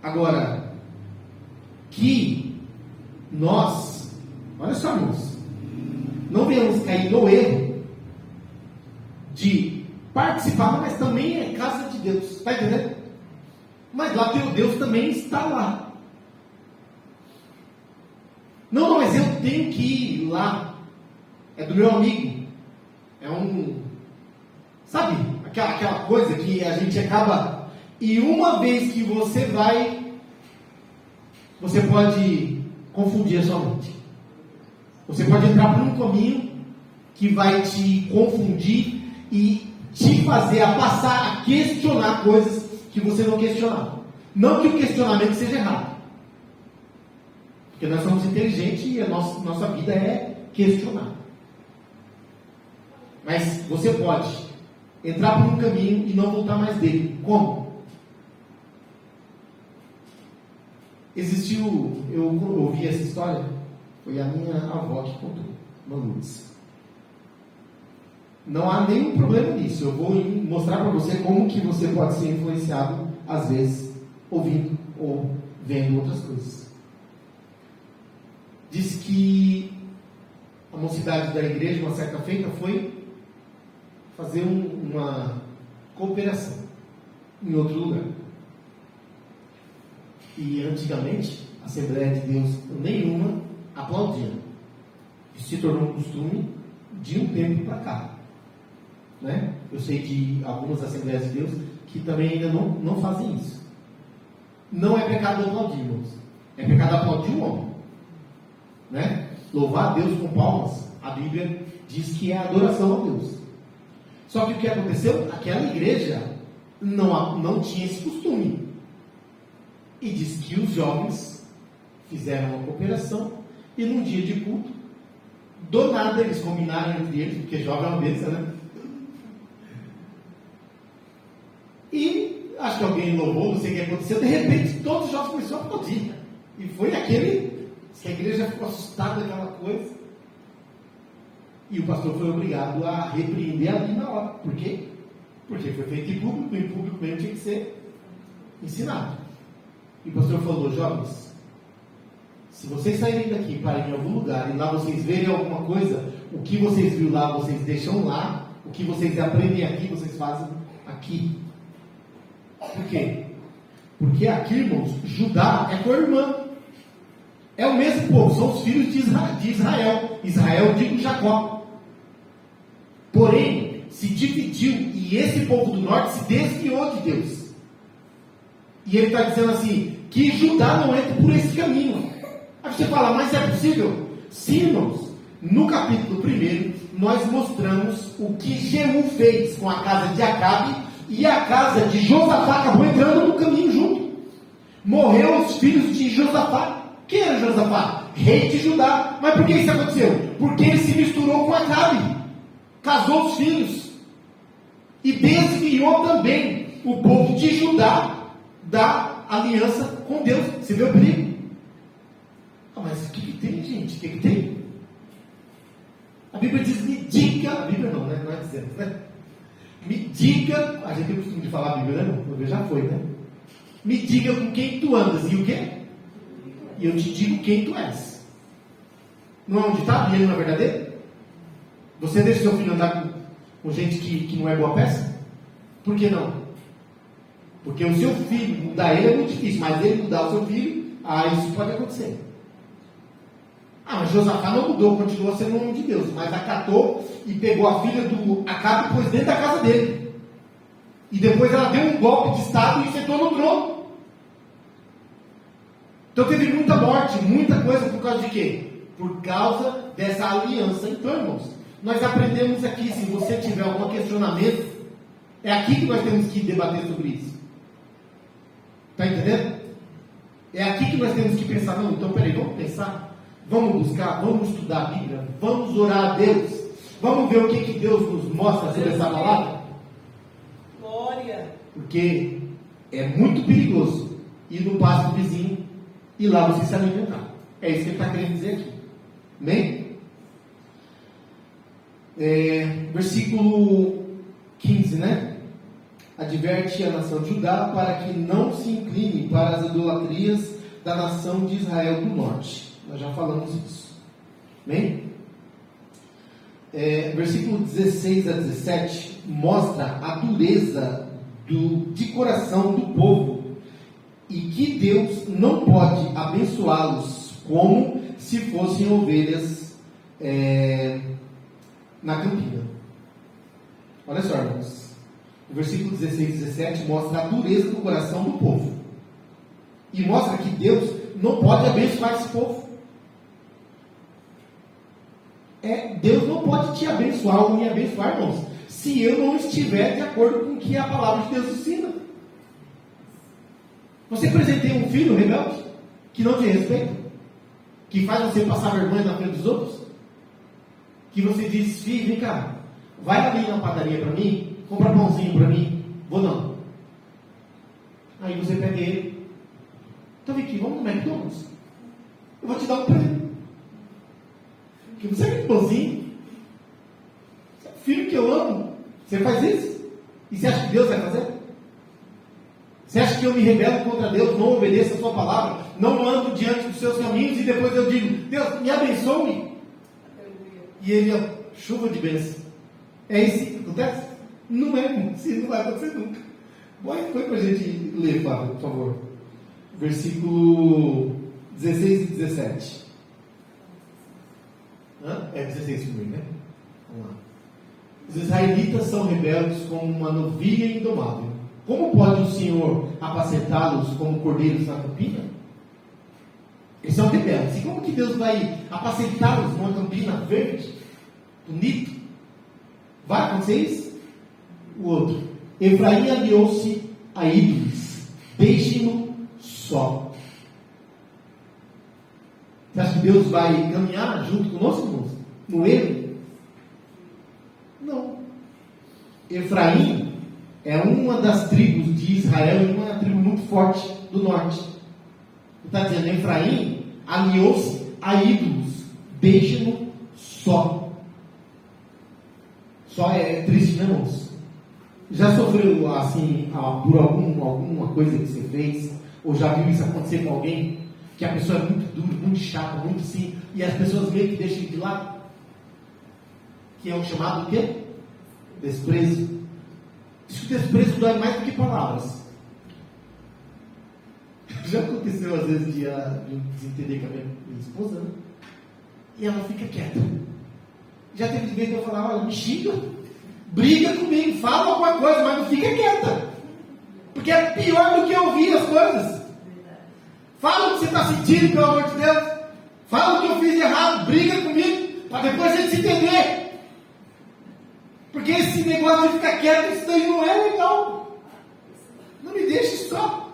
Agora, que nós, olha só, irmãos, não venhamos cair no erro de participar, mas também é casa de Deus. Está entendendo? Mas lá teu Deus também está lá. Não, mas eu tenho que ir lá. É do meu amigo. É sabe, aquela coisa que a gente acaba. E uma vez que você vai, você pode confundir a sua mente. Você pode entrar por um caminho que vai te confundir e te fazer a passar a questionar coisas que você não questionava. Não que o questionamento seja errado. Porque nós somos inteligentes e a nossa vida é questionar. Mas você pode entrar por um caminho e não voltar mais dele. Como? Eu ouvi essa história, foi a minha avó que contou, Lourdes. Não há nenhum problema nisso. Eu vou mostrar para você como que você pode ser influenciado, às vezes, ouvindo ou vendo outras coisas. Diz que a mocidade da igreja, uma certa feita, foi fazer uma cooperação em outro lugar. E antigamente, a Assembleia de Deus nenhuma aplaudia. Isso se tornou um costume de um tempo para cá. Né? Eu sei de algumas Assembleias de Deus que também ainda não fazem isso. Não é pecado aplaudir, irmãos. É pecado aplaudir o homem. Né? Louvar a Deus com palmas, a Bíblia diz que é adoração a Deus. Só que o que aconteceu? Aquela igreja não tinha esse costume. E diz que os jovens fizeram uma cooperação e num dia de culto, do nada eles combinaram entre eles, porque jovem é uma bênção, né? E acho que alguém louvou, não sei o que aconteceu, de repente todos os jovens começaram a aplaudir. E foi aquele que a igreja ficou assustada com aquela coisa. E o pastor foi obrigado a repreender ali na hora. Por quê? Porque foi feito em público mesmo tinha que ser ensinado. E o pastor falou: jovens, se vocês saírem daqui para ir em algum lugar e lá vocês verem alguma coisa, o que vocês viram lá, vocês deixam lá, o que vocês aprendem aqui, vocês fazem aqui. Por quê? Porque aqui, irmãos, Judá é co-irmã. É o mesmo povo, são os filhos de Israel. Israel, digo Jacó. Porém, se dividiu e esse povo do norte se desviou de Deus. E ele está dizendo assim, que Judá não entra por esse caminho. Aí você fala, mas é possível? Sim, irmãos. No capítulo 1, nós mostramos o que Jeú fez com a casa de Acabe e a casa de Josafá acabou entrando no caminho junto. Morreu os filhos de Josafá. Quem era Josafá? Rei de Judá. Mas por que isso aconteceu? Porque ele se misturou com Acabe, casou os filhos e desviou também o povo de Judá da aliança com Deus. Você vê o perigo? Mas o que tem, gente? O que tem? A Bíblia diz, me diga. A Bíblia não, né? Não é dizendo, né? Me diga. A gente tem o costume de falar a Bíblia, né? A Bíblia já foi, né? Me diga com quem tu andas. E o quê? E eu te digo quem tu és. Não é um ditado? E ele não é verdadeiro? Você deixa seu filho andar com gente que não é boa peça? Por que não? Porque o seu filho, mudar ele é muito difícil, mas ele mudar o seu filho, isso pode acontecer. Mas Josafá não mudou, continuou sendo um homem de Deus, mas acatou e pegou a filha do Acabe e pôs dentro da casa dele. E depois ela deu um golpe de estado e sentou no trono. Então teve muita morte, muita coisa por causa de quê? Por causa dessa aliança. Então, irmãos, nós aprendemos aqui, se você tiver algum questionamento, é aqui que nós temos que debater sobre isso. Está entendendo? É aqui que nós temos que pensar. Não, então peraí, vamos pensar. Vamos buscar, vamos estudar a Bíblia, vamos orar a Deus, vamos ver o que Deus nos mostra sobre essa palavra. Glória. Porque é muito perigoso ir no pasto vizinho e lá você se alimentar. É isso que ele está querendo dizer aqui. Amém? Versículo 15, né? Adverte a nação de Judá para que não se incline para as idolatrias da nação de Israel do norte. Nós já falamos isso. Amém? Versículo 16 a 17 mostra a dureza de coração do povo e que Deus não pode abençoá-los como se fossem ovelhas na campina. Olha só, irmãos. O versículo 16 e 17 mostra a dureza do coração do povo e mostra que Deus não pode abençoar esse povo. Deus não pode te abençoar ou me abençoar, irmãos, se eu não estiver de acordo com o que a palavra de Deus ensina. Você presenteia um filho rebelde, que não te respeita, que faz você passar vergonha na frente dos outros, que você diz: filho, vem cá, vai ali na padaria para mim, compra pãozinho para mim. Vou não. Aí você pega ele: então vem aqui, vamos no McDonald's, eu vou te dar um presente. Que você é muito bonzinho, filho que eu amo, você faz isso? E você acha que Deus vai fazer? Você acha que eu me rebelo contra Deus, não obedeço a sua palavra, não ando diante dos seus caminhos e depois eu digo: Deus, me abençoe? E ele, chuva de bênção. É isso que acontece? Não é, não vai acontecer nunca. Põe para a gente ler, Fábio, por favor. Versículo 16 e 17. 16 primeiro, né? Vamos lá. Os israelitas são rebeldes como uma novilha indomável. Como pode o Senhor apacentá-los como cordeiros na campina? Eles são rebeldes. E como que Deus vai apacentá-los numa campina verde, bonito? Vai acontecer isso? O outro: Efraim aliou-se a ídolos, deixem-no só. Você acha que Deus vai caminhar junto conosco, irmãos? No erro? Não. Efraim é uma das tribos de Israel, e uma tribo muito forte do norte. Está dizendo: Efraim aliou-se a ídolos, deixem-no só. Só é triste, né, irmãos? Já sofreu assim por alguma coisa que você fez? Ou já viu isso acontecer com alguém? Que a pessoa é muito dura, muito chata, muito assim, e as pessoas meio que deixam de lado? Que é o chamado o quê? Desprezo. Diz que o desprezo dói mais do que palavras. Já aconteceu às vezes de desentender com a minha esposa, né? E ela fica quieta. Já teve vez que eu falava: olha, me xinga, briga comigo, fala alguma coisa, mas não fica quieta. Porque é pior do que ouvir as coisas. Fala o que você está sentindo, pelo amor de Deus. Fala o que eu fiz de errado, briga comigo, para depois a gente se entender. Porque esse negócio de ficar quieto, isso daí não é legal. Não me deixe só.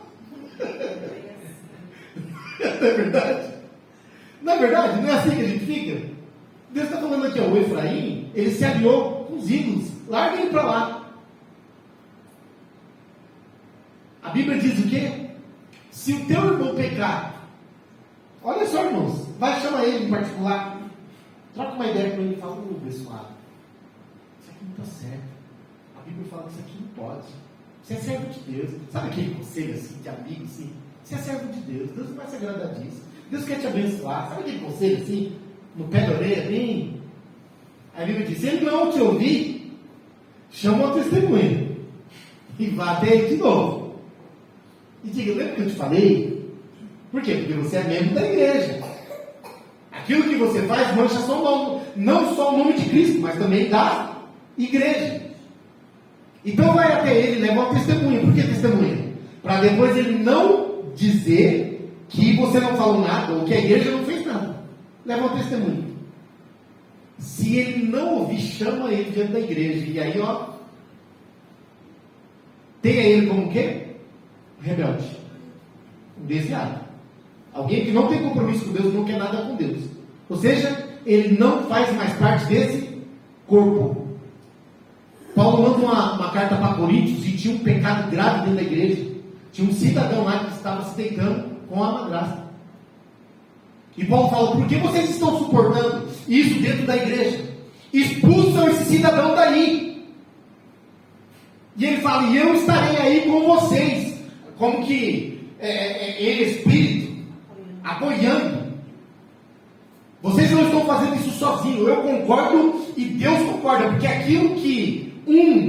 Não é verdade? Não é verdade? Não é assim que a gente fica? Deus está falando aqui: o Efraim, ele se aliou com os ídolos. Larga ele para lá. A Bíblia diz o quê? Se o teu irmão pecar, olha só, irmãos, vai chamar ele em particular, troca uma ideia com ele e fala: abençoado, isso aqui não está certo. A Bíblia fala que isso aqui não pode. Você é servo de Deus. Sabe aquele conselho assim, de amigo assim? Você é servo de Deus, Deus não vai se agradar disso. Deus quer te abençoar. Sabe aquele conselho assim, no pé da orelha, bem A Bíblia diz: se ele não te ouvir, chama uma testemunha e vá até ele de novo. E diga: lembra que eu te falei? Por quê? Porque você é membro da igreja. Aquilo que você faz mancha só o nome, não só o nome de Cristo, mas também da igreja. Então vai até ele, leva uma testemunha. Por que testemunha? Para depois ele não dizer que você não falou nada, ou que a igreja não fez nada. Leva uma testemunha. Se ele não ouvir, chama ele diante da igreja. E aí, tenha ele como o quê? Rebelde. Um desviado. Alguém que não tem compromisso com Deus, não quer nada com Deus. Ou seja, ele não faz mais parte desse corpo. Paulo manda uma carta para Coríntios e tinha um pecado grave dentro da igreja. Tinha um cidadão lá que estava se deitando com a madrasta. E Paulo fala: por que vocês estão suportando isso dentro da igreja? Expulsam esse cidadão daí. E ele fala: e eu estarei aí com vocês. Como que ele, espírito, apoiando. Vocês não estão fazendo isso sozinhos. Eu concordo e Deus concorda. Porque aquilo que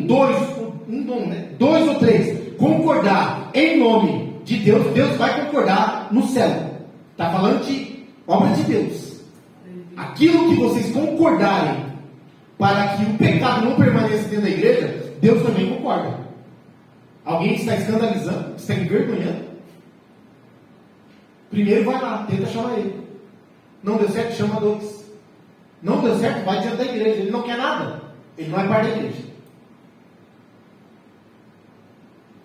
dois ou três concordar em nome de Deus, Deus vai concordar no céu. Está falando de obra de Deus. Aquilo que vocês concordarem para que o pecado não permaneça dentro da igreja, Deus também concorda. Alguém está escandalizando, está envergonhando? Primeiro vai lá, tenta chamar ele. Não deu certo, chama dois. Não deu certo, vai diante da igreja. Ele não quer nada, ele não é parte da igreja.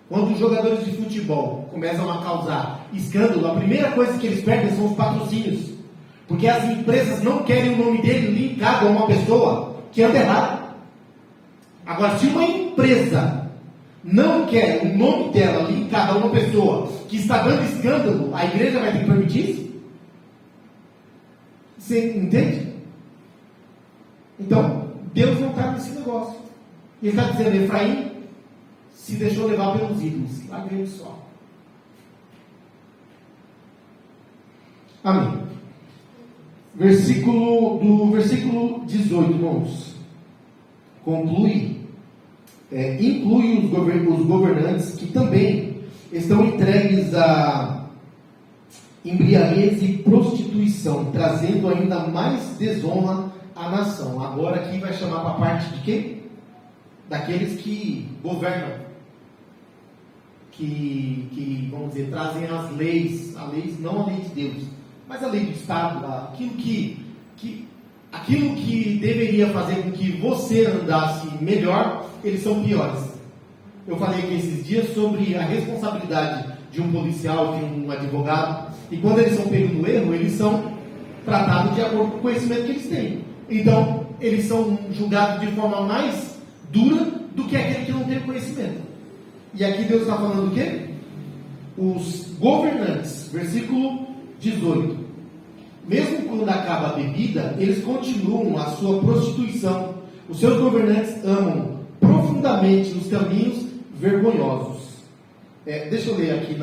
Quando os jogadores de futebol começam a causar escândalo, a primeira coisa que eles perdem são os patrocínios. Porque as empresas não querem o nome dele linkado a uma pessoa que anda errado. Agora, se uma empresa não quer o nome dela linkado a uma pessoa que está dando escândalo, a igreja vai ter que permitir isso? Você entende? Então, Deus não está nesse negócio. Ele está dizendo: Efraim se deixou levar pelos ídolos. Lá vem o sol. Amém. Do versículo 18, irmãos, inclui os governantes que também estão entregues a embriaguez e prostituição, trazendo ainda mais desonra à nação. Agora aqui vai chamar para a parte de quem? Daqueles que governam, que vamos dizer, trazem as leis, não a lei de Deus, mas a lei do Estado, aquilo que deveria fazer com que você andasse melhor, eles são piores. Eu falei aqui esses dias sobre a responsabilidade de um policial, de um advogado, e quando eles são pegos no erro, eles são tratados de acordo com o conhecimento que eles têm. Então, eles são julgados de forma mais dura do que aquele que não tem conhecimento. E aqui Deus está falando o quê? Os governantes, versículo 18. Mesmo quando acaba a bebida, eles continuam a sua prostituição. Os seus governantes amam profundamente os caminhos vergonhosos. Deixa eu ler aqui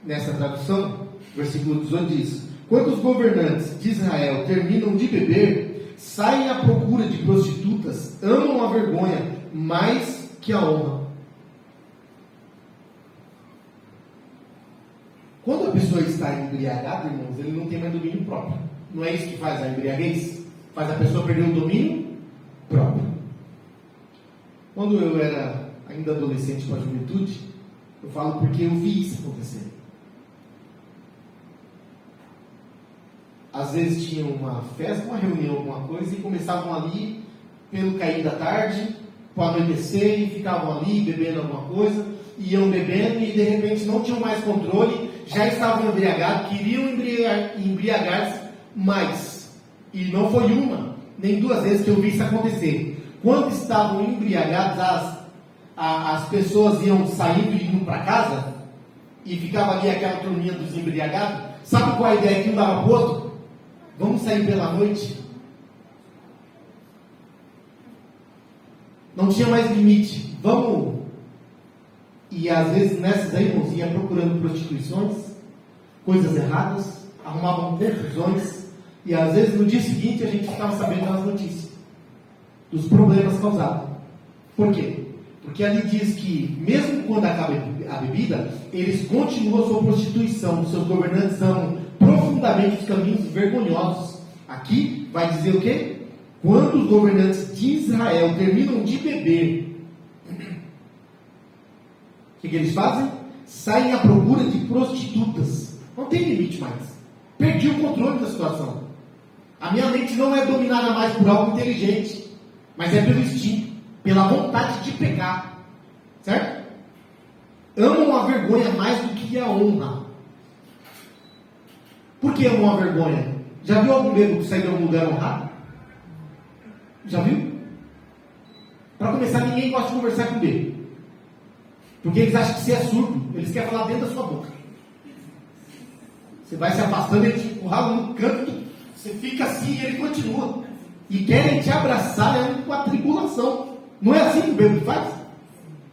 nessa tradução, versículo 18 diz: quando os governantes de Israel terminam de beber, saem à procura de prostitutas, amam a vergonha mais que a honra. Quando a pessoa está embriagada, irmãos, ele não tem mais domínio próprio. Não é isso que faz a embriaguez? Faz a pessoa perder o domínio próprio. Quando eu era ainda adolescente para a juventude, eu falo porque eu vi isso acontecer. Às vezes tinha uma festa, uma reunião, alguma coisa, e começavam ali pelo cair da tarde, para anoitecer, e ficavam ali bebendo alguma coisa, iam bebendo e de repente não tinham mais controle, já estavam embriagados, queriam embriagar-se mais. E não foi uma, nem duas vezes que eu vi isso acontecer. Quando estavam embriagados, as pessoas iam saindo e indo para casa, e ficava ali aquela turminha dos embriagados. Sabe qual a ideia que um dava para o outro? Vamos sair pela noite? Não tinha mais limite. Vamos. E às vezes nessas aí, irmãos, ia procurando prostituições, coisas erradas, arrumavam confusões, e às vezes no dia seguinte a gente ficava sabendo das notícias. dos problemas causados. Por quê? Porque ali diz que, mesmo quando acaba a bebida, eles continuam sua prostituição, seus governantes amam profundamente os caminhos vergonhosos. Aqui vai dizer o quê? Quando os governantes de Israel terminam de beber, o que eles fazem? Saem à procura de prostitutas. Não tem limite mais. Perdi o controle da situação. A minha mente não é dominada mais por algo inteligente, mas é pelo instinto, pela vontade de pecar. Certo? Amam a vergonha mais do que a honra. Por que amam a vergonha? Já viu algum bêbado sair de algum lugar honrado? Já viu? Para começar, ninguém gosta de conversar com bêbado. Porque eles acham que você é surdo. Eles querem falar dentro da sua boca. Você vai se afastando, ele te empurra no canto. Você fica assim e ele continua. E querem te abraçar com a tribulação. Não é assim que o bêbado faz?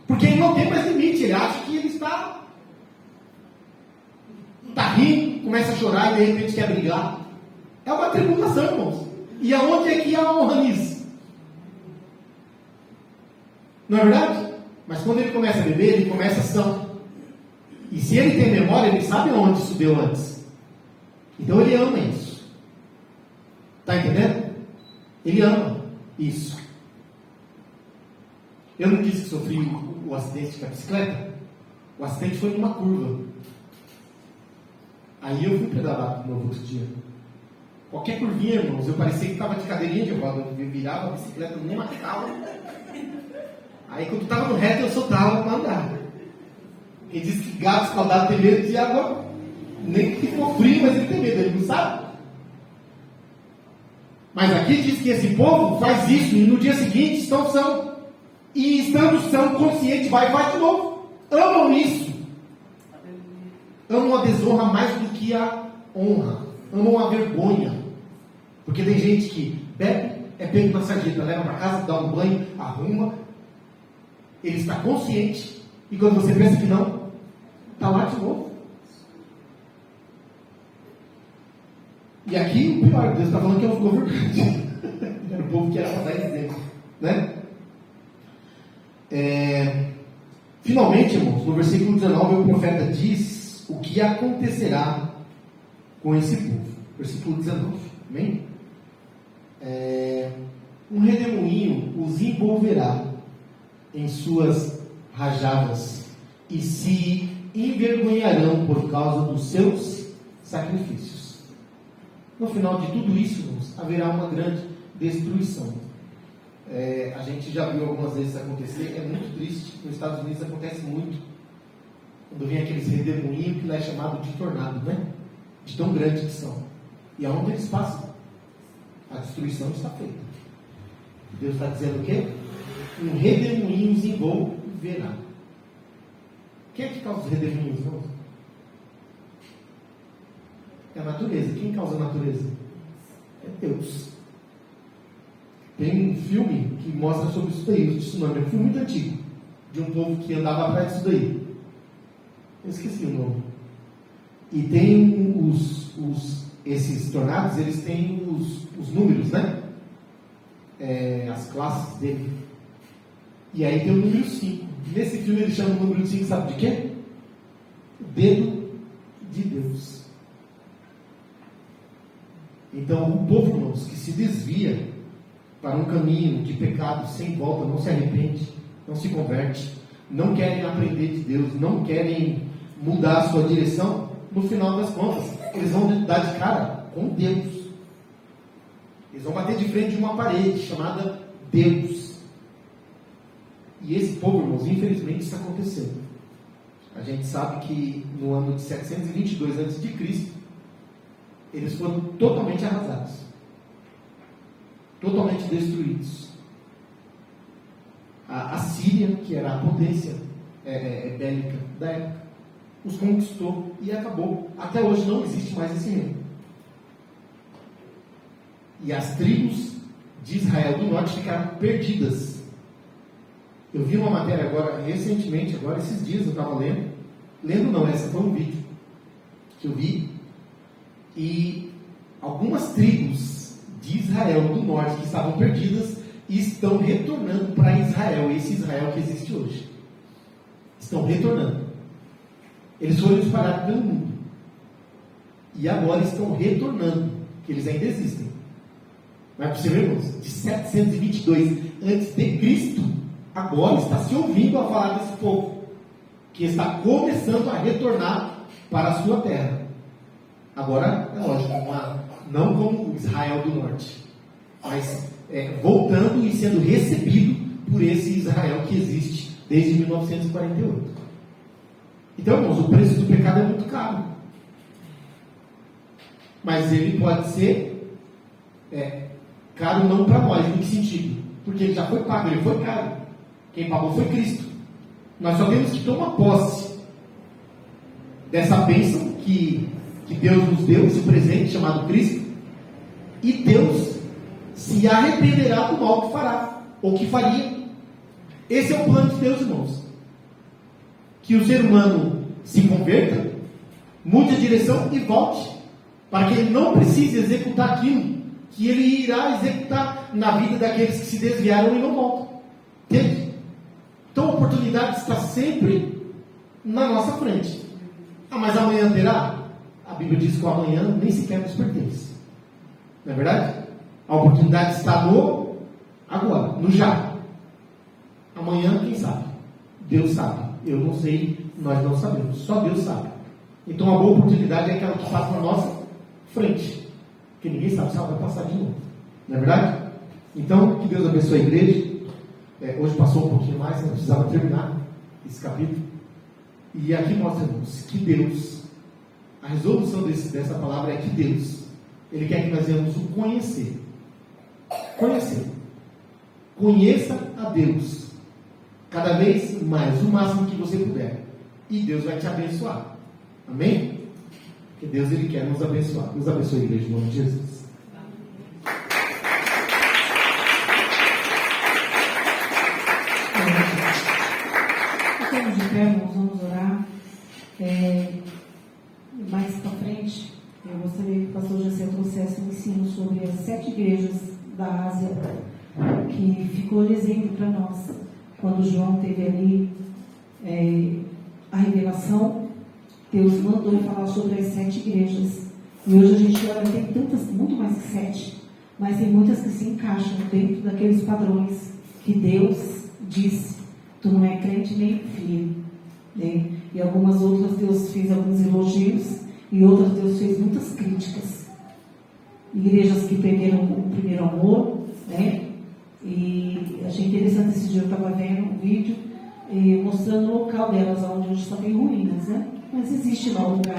Porque ele não tem mais limite. Ele acha que ele está rindo, começa a chorar e de repente quer brigar. É uma tribulação, irmãos. E aonde é que há honra nisso? Não é verdade? Mas quando ele começa a beber, ele começa são. E se ele tem memória, ele sabe onde isso deu antes. Então ele ama isso. Está entendendo? Ele ama isso. Eu não disse que sofri o acidente com a bicicleta. O acidente foi numa curva. Aí eu fui pedalar no outro dia. Qualquer curvinha, irmãos, eu parecia que estava de cadeirinha de roda. Eu virava a bicicleta, nem marcava. Aí quando estava no reto, eu soltava para andar. Ele diz que gato escaldado tem medo de água. Nem que ficou frio, mas ele tem medo, ele não sabe. Mas aqui diz que esse povo faz isso e no dia seguinte estão são. E estando são, consciente, vai de novo. Amam isso. Amam a desonra mais do que a honra. Amam a vergonha. Porque tem gente que bebe, é pego na sarjeta, leva para casa, dá um banho, arruma. Ele está consciente. E quando você pensa que não, está lá de novo. E aqui o pior, Deus está falando que é um governante. Era o povo que era para dar exemplo. Né? Finalmente, irmãos, no versículo 19, o profeta diz o que acontecerá com esse povo. Versículo 19. Amém? Um redemoinho os envolverá em suas rajadas e se envergonharão por causa dos seus sacrifícios. No final de tudo isso, irmãos, haverá uma grande destruição. A gente já viu algumas vezes acontecer, é muito triste. Nos Estados Unidos acontece muito. Quando vem aqueles redemoinhos que lá é chamado de tornado, né? De tão grande que são. E aonde eles passam, a destruição está feita. Deus está dizendo o quê? Um redemoinho os envolverá. Quem é que causa os redemoinhos, irmãos? É a natureza. Quem causa a natureza? É Deus. Tem um filme que mostra sobre isso daí, o tsunami. É um filme muito antigo, de um povo que andava atrás disso daí. Eu esqueci o nome. E tem esses tornados, eles têm os números, né? As classes dele. E aí tem o número 5. Nesse filme ele chama o número 5, sabe de quê? O dedo de Deus. Então o povo, irmãos, que se desvia para um caminho de pecado sem volta, não se arrepende, não se converte, não querem aprender de Deus, não querem mudar a sua direção, no final das contas, eles vão dar de cara com Deus. Eles vão bater de frente de uma parede chamada Deus. E esse povo, irmãos, infelizmente está acontecendo. A gente sabe que no ano de 722 a.C., eles foram totalmente arrasados. Totalmente destruídos. A Síria, que era a potência bélica da época, os conquistou e acabou. Até hoje não existe mais esse reino. E as tribos de Israel do Norte ficaram perdidas. Eu vi uma matéria agora, recentemente, agora esses dias eu estava lendo não, essa foi um vídeo que eu vi, e algumas tribos de Israel do Norte que estavam perdidas estão retornando para Israel, esse Israel que existe hoje. Estão retornando. Eles foram espalhados pelo mundo. E agora estão retornando, que eles ainda existem. Mas para você ver, irmãos, de 722 antes de Cristo, agora está se ouvindo a falar desse povo, que está começando a retornar para a sua terra. Agora, é lógico, não como Israel do Norte, mas voltando e sendo recebido por esse Israel que existe desde 1948. Então, irmãos, o preço do pecado é muito caro. Mas ele pode ser caro não para nós. Em que sentido? Porque ele já foi pago, ele foi caro. Quem pagou foi Cristo. Nós só temos que tomar posse dessa bênção que Deus nos deu, esse presente chamado Cristo, e Deus se arrependerá do mal que fará, ou que faria. Esse é o plano de Deus, irmãos. Que o ser humano se converta, mude a direção e volte, para que ele não precise executar aquilo que ele irá executar na vida daqueles que se desviaram e não voltam. Entende? Então a oportunidade está sempre na nossa frente. Mas amanhã terá? A Bíblia diz que o amanhã nem sequer nos pertence. Não é verdade? A oportunidade está no agora, no já. Amanhã, quem sabe? Deus sabe. Eu não sei, nós não sabemos. Só Deus sabe. Então a boa oportunidade é aquela que passa na nossa frente. Porque ninguém sabe se ela vai passar de novo. Não é verdade? Então, que Deus abençoe a igreja. Hoje passou um pouquinho mais, não precisava terminar esse capítulo. E aqui mostra, irmãos, que Deus, a resolução dessa palavra é que Deus, Ele quer que nós venhamos o conhecer. Conhecer. Conheça a Deus. Cada vez mais, o máximo que você puder. E Deus vai te abençoar. Amém? Porque Deus, Ele quer nos abençoar. Deus abençoe a igreja, em nome de Jesus. Ficamos de pé, irmãos, vamos orar. Mais para frente, eu gostaria que o pastor José trouxesse um ensino sobre as 7 igrejas da Ásia, que ficou de exemplo para nós. Quando João teve ali a revelação, Deus mandou falar sobre as 7 igrejas. E hoje a gente olha, tem tantas, muito mais que 7, mas tem muitas que se encaixam dentro daqueles padrões que Deus disse: tu não é crente nem filho. Né? E algumas outras Deus fez alguns elogios, e outras Deus fez muitas críticas. Igrejas que perderam o primeiro amor, né? E achei interessante esse dia, eu estava vendo um vídeo mostrando o local delas, onde hoje só tem ruínas, né? Mas existe lá um lugar